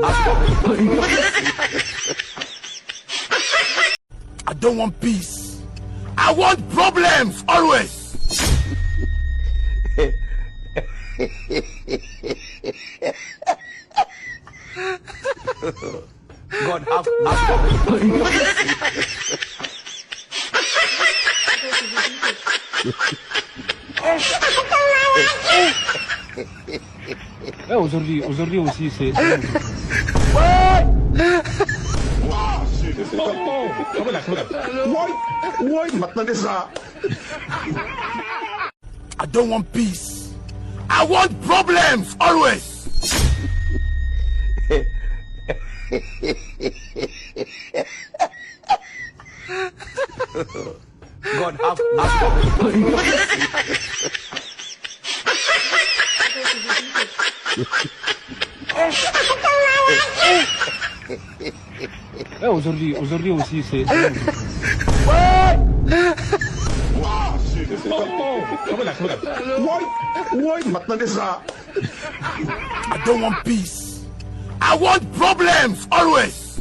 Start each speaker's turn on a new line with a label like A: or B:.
A: I don't want peace. I want problems always. God have
B: Aujourd'hui aussi, c'est...
A: I don't want peace. I want problems always. God have
B: Aujourd'hui aussi, c'est...
A: I don't want peace. I want problems always.